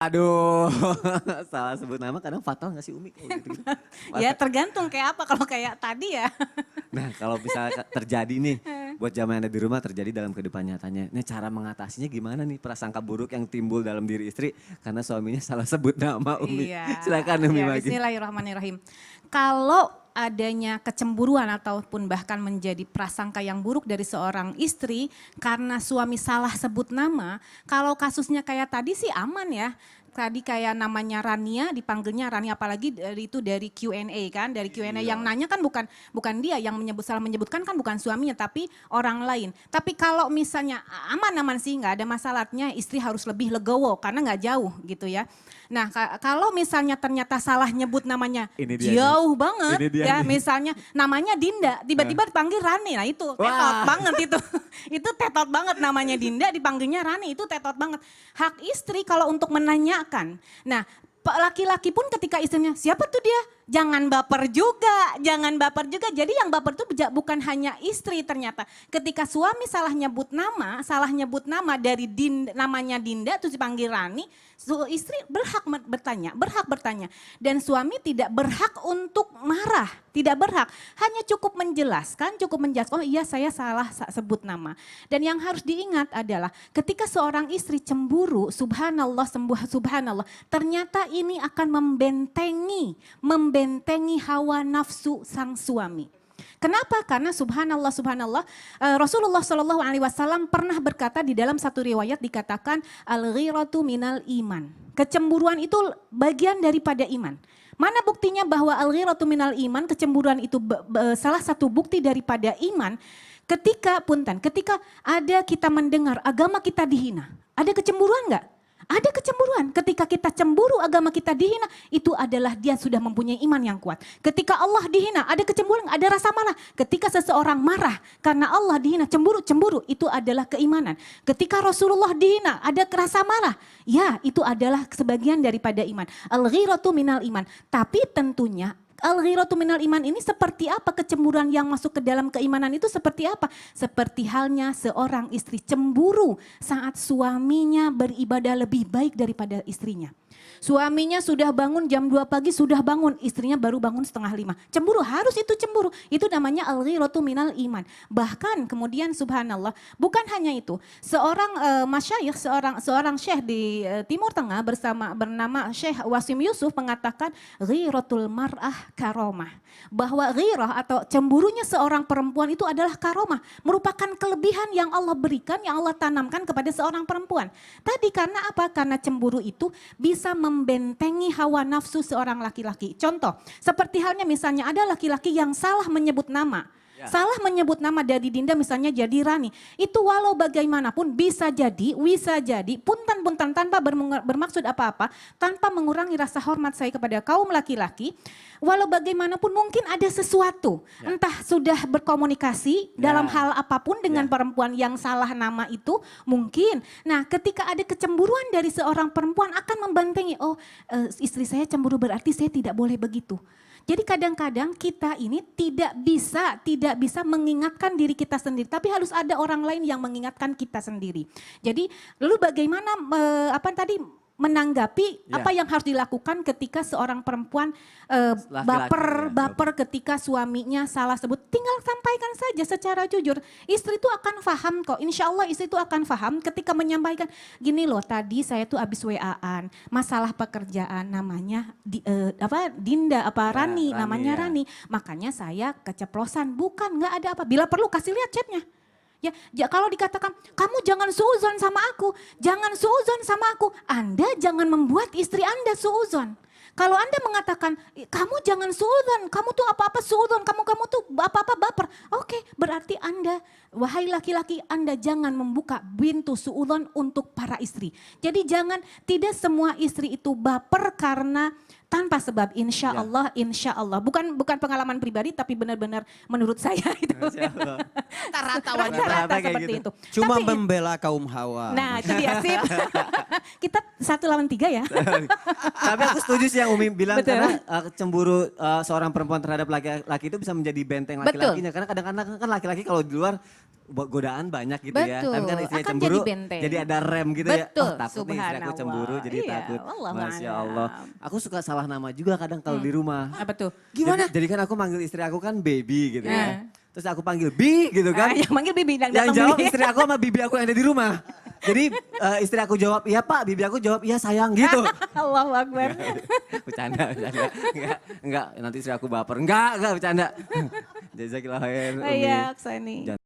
Aduh, salah sebut nama kadang fatal gak sih Umi? Oh, gitu. Ya tergantung kayak apa, kalau kayak tadi ya. Nah kalau misalnya terjadi nih, buat jamaah yang ada di rumah terjadi dalam kehidupan nyatanya. Nih cara mengatasinya gimana nih prasangka buruk yang timbul dalam diri istri karena suaminya salah sebut nama Umi. Iya, Silakan Umi ya Magi. bismillahirrahmanirrahim. Kalau adanya kecemburuan ataupun bahkan menjadi prasangka yang buruk dari seorang istri karena suami salah sebut nama, kalau kasusnya kayak tadi sih aman ya. Tadi kayak namanya Rania, dipanggilnya Rania, apalagi itu dari Q&A kan, dari Q&A yang nanya kan bukan dia yang salah menyebutkan kan bukan suaminya tapi orang lain. Tapi kalau misalnya aman-aman sih nggak ada masalahnya, istri harus lebih legowo karena nggak jauh gitu ya. Nah kalau misalnya ternyata salah nyebut namanya Ini dia jauh nih. banget Ini dia ya, nih. misalnya namanya Dinda tiba-tiba dipanggil Rani, nah itu tetot Wah. banget itu. Itu tetot banget, namanya Dinda dipanggilnya Rani, itu tetot banget. Hak istri kalau untuk menanyakan. Nah laki-laki pun ketika istrinya siapa tuh dia, jangan baper juga, jangan baper juga. Jadi yang baper itu bukan hanya istri ternyata. Ketika suami salah nyebut nama dari namanya Dinda terus dipanggil Rani, istri berhak bertanya. Dan suami tidak berhak untuk marah, tidak berhak. Hanya cukup menjelaskan, oh iya saya salah sebut nama. Dan yang harus diingat adalah ketika seorang istri cemburu, subhanallah, ternyata ini akan membentengi hawa nafsu sang suami. Kenapa? Karena subhanallah, Rasulullah Shallallahu Alaihi Wasallam pernah berkata di dalam satu riwayat dikatakan al-ghiratu minal iman. Kecemburuan itu bagian daripada iman. Mana buktinya bahwa al-ghiratu minal iman, kecemburuan itu salah satu bukti daripada iman. Ketika ada kita mendengar agama kita dihina, ada kecemburuan enggak? Ada kecemburuan. Ketika kita cemburu agama kita dihina, itu adalah dia sudah mempunyai iman yang kuat. Ketika Allah dihina, ada kecemburuan, ada rasa marah. Ketika seseorang marah karena Allah dihina, cemburu, itu adalah keimanan. Ketika Rasulullah dihina, ada rasa marah. Ya, itu adalah sebagian daripada iman. Al-ghiratu minal iman. Tapi tentunya al-ghiratu minal iman ini seperti apa, kecemburuan yang masuk ke dalam keimanan itu seperti apa? Seperti halnya seorang istri cemburu saat suaminya beribadah lebih baik daripada istrinya. Suaminya sudah bangun jam 2 pagi, sudah bangun, istrinya baru bangun setengah 5. Cemburu, harus itu cemburu. Itu namanya al-ghiratu minal iman. Bahkan kemudian subhanallah, bukan hanya itu. Seorang masyayikh, seorang syekh di Timur Tengah bernama Syekh Wasim Yusuf mengatakan ghiratul mar'ah karomah. Bahwa ghirah atau cemburunya seorang perempuan itu adalah karomah. Merupakan kelebihan yang Allah berikan, yang Allah tanamkan kepada seorang perempuan. Tadi karena apa? Karena cemburu itu bisa membentengi hawa nafsu seorang laki-laki. Contoh, seperti halnya misalnya ada laki-laki yang salah menyebut nama. Salah menyebut nama dari Dinda misalnya jadi Rani. Itu walau bagaimanapun bisa jadi, punten tanpa bermaksud apa-apa, tanpa mengurangi rasa hormat saya kepada kaum laki-laki. Walau bagaimanapun mungkin ada sesuatu, entah sudah berkomunikasi dalam hal apapun dengan perempuan yang salah nama itu mungkin. Nah ketika ada kecemburuan dari seorang perempuan akan membentengi, istri saya cemburu berarti saya tidak boleh begitu. Jadi kadang-kadang kita ini tidak bisa mengingatkan diri kita sendiri, tapi harus ada orang lain yang mengingatkan kita sendiri. Jadi lalu bagaimana menanggapi apa yang harus dilakukan ketika seorang perempuan baper ketika suaminya salah sebut? Tinggal sampaikan saja secara jujur. Istri itu akan paham kok, insya Allah istri itu akan paham ketika menyampaikan, gini loh tadi saya tuh habis WA-an, masalah pekerjaan namanya Dinda Rani, namanya Rani, makanya saya keceplosan, bukan nggak ada apa, bila perlu kasih lihat chatnya. Ya, kalau dikatakan kamu jangan suuzon sama aku, Anda jangan membuat istri Anda suuzon. Kalau Anda mengatakan kamu jangan suuzon, kamu tuh apa-apa suuzon, kamu tuh apa-apa baper. Oke, berarti Anda, wahai laki-laki, Anda jangan membuka pintu suuzon untuk para istri. Jadi tidak semua istri itu baper karena tanpa sebab, insya Ya. Allah, insya Allah. Bukan pengalaman pribadi, tapi benar-benar menurut saya itu. Masya Allah. Rata-rata wanita. Rata-rata Rata-rata kayak seperti gitu. itu. Cuma Tapi- membela kaum hawa. Nah itu dia, sip. Kita 1 lawan 3 ya. Tapi aku setuju sih yang Umi bilang Betul. karena cemburu seorang perempuan terhadap laki-laki itu bisa menjadi benteng Betul. laki-lakinya. Karena kadang-kadang kan laki-laki kalau di luar godaan banyak gitu ya. Betul. Tapi kan istrinya Akan cemburu jadi benteng. jadi ada rem gitu ya. Betul. Oh, takut nih istri aku Subhanallah. cemburu jadi Iya, takut. wallahu Masya a'lam. Allah. Aku suka salah nama juga kadang kalau di rumah. Apa tuh? Jadi kan aku manggil istri aku kan baby gitu Nah. ya. Terus aku panggil Bi gitu kan. Yang manggil bibi, yang Yang datang jawab bibi. istri aku sama bibi aku yang ada di rumah. Jadi istri aku jawab iya pak, bibi aku jawab iya sayang gitu. Allahu Akbar. Bercanda. Enggak, nanti istri aku baper. Enggak, bercanda. Jazakillah khair. Umi. Iya, Aksani.